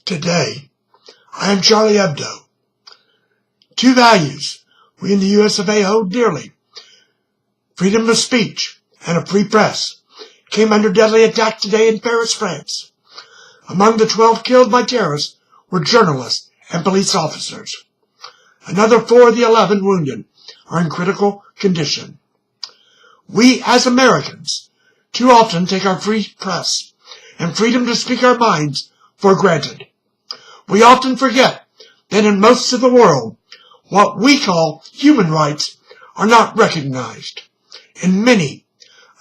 Today, I am Charlie Hebdo. Two values we in the US of A hold dearly, freedom of speech and a free press, came under deadly attack today in Paris, France. Among the 12 killed by terrorists were journalists and police officers. Another 4 of the 11 wounded are in critical condition. We as Americans too often take our free press and freedom to speak our minds for granted. We often forget that in most of the world, what we call human rights are not recognized. In many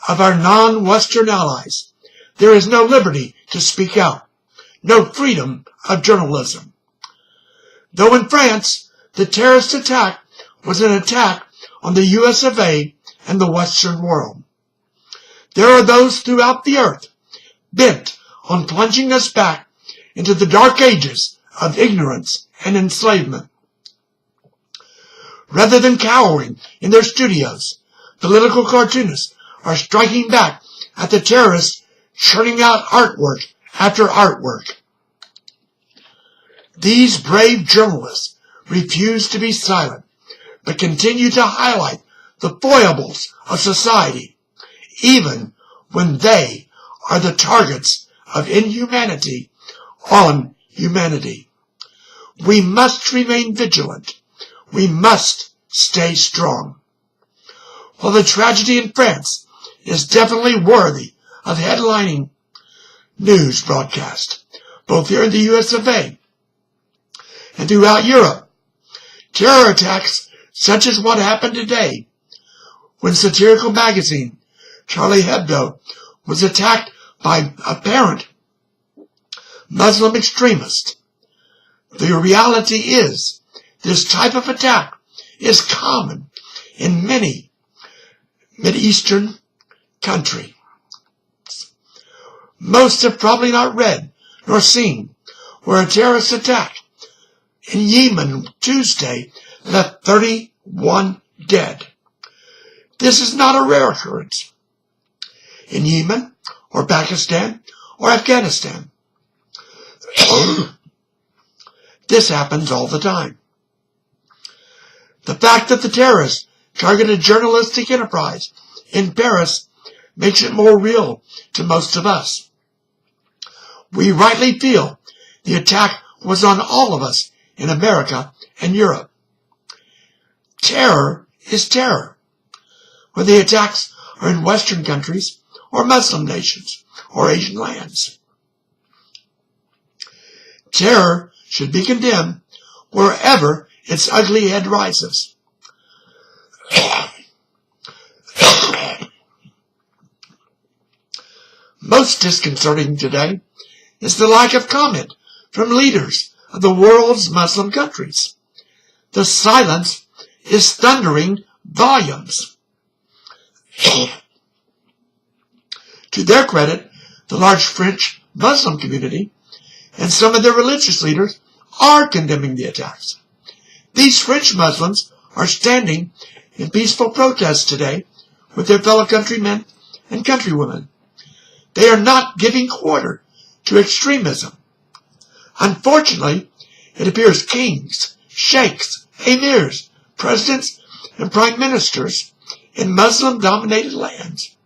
of our non-Western allies, there is no liberty to speak out, no freedom of journalism. Though in France, the terrorist attack was an attack on the US of A and the Western world. There are those throughout the earth bent on plunging us back into the dark ages of ignorance and enslavement. Rather than cowering in their studios, political cartoonists are striking back at the terrorists, churning out artwork after artwork. These brave journalists refuse to be silent, but continue to highlight the foibles of society, even when they are the targets of inhumanity on humanity. We must remain vigilant. We must stay strong. While the tragedy in France is definitely worthy of headlining news broadcast, both here in the US of A and throughout Europe, terror attacks such as what happened today when satirical magazine Charlie Hebdo was attacked by apparent Muslim extremists. The reality is this type of attack is common in many Mideastern countries. Most have probably not read nor seen where a terrorist attack in Yemen Tuesday left 31 dead. This is not a rare occurrence in Yemen or Pakistan or Afghanistan. This happens all the time. The fact that the terrorists targeted journalistic enterprise in Paris makes it more real to most of us. We rightly feel the attack was on all of us in America and Europe. Terror is terror, whether the attacks are in Western countries or Muslim nations or Asian lands. Terror should be condemned wherever its ugly head rises. Most disconcerting today is the lack of comment from leaders of the world's Muslim countries. The silence is thundering volumes. To their credit, the large French Muslim community and some of their religious leaders are condemning the attacks. These French Muslims are standing in peaceful protest today with their fellow countrymen and countrywomen. They are not giving quarter to extremism. Unfortunately, it appears kings, sheikhs, emirs, presidents, and prime ministers in Muslim-dominated lands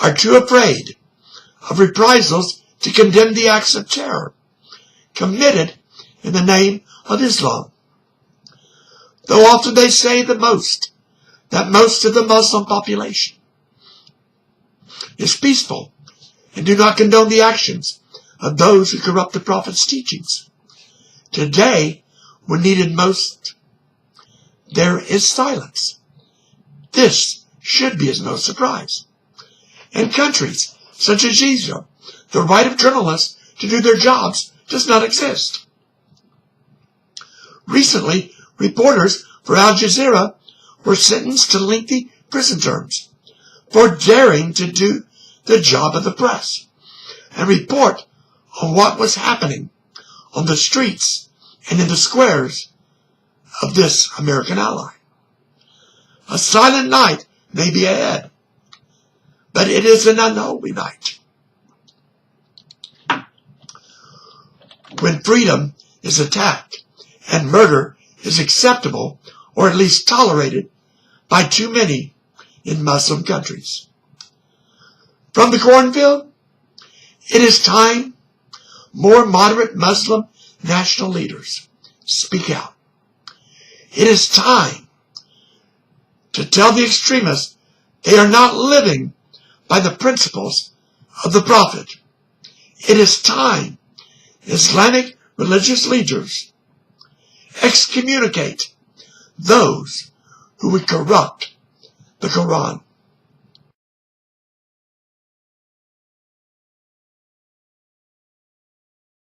are too afraid of reprisals to condemn the acts of terror committed in the name of Islam. Though often they say that most of the Muslim population is peaceful and do not condone the actions of those who corrupt the Prophet's teachings. Today, when needed most, there is silence. This should be as no surprise. In countries such as Israel, the right of journalists to do their jobs does not exist. Recently, reporters for Al Jazeera were sentenced to lengthy prison terms for daring to do the job of the press and report on what was happening on the streets and in the squares of this American ally. A silent night may be ahead, but it is an unholy night. when freedom is attacked and murder is acceptable or at least tolerated by too many in Muslim countries. From the cornfield, it is time more moderate Muslim national leaders speak out. It is time to tell the extremists they are not living by the principles of the Prophet. It is time Islamic religious leaders excommunicate those who would corrupt the Quran.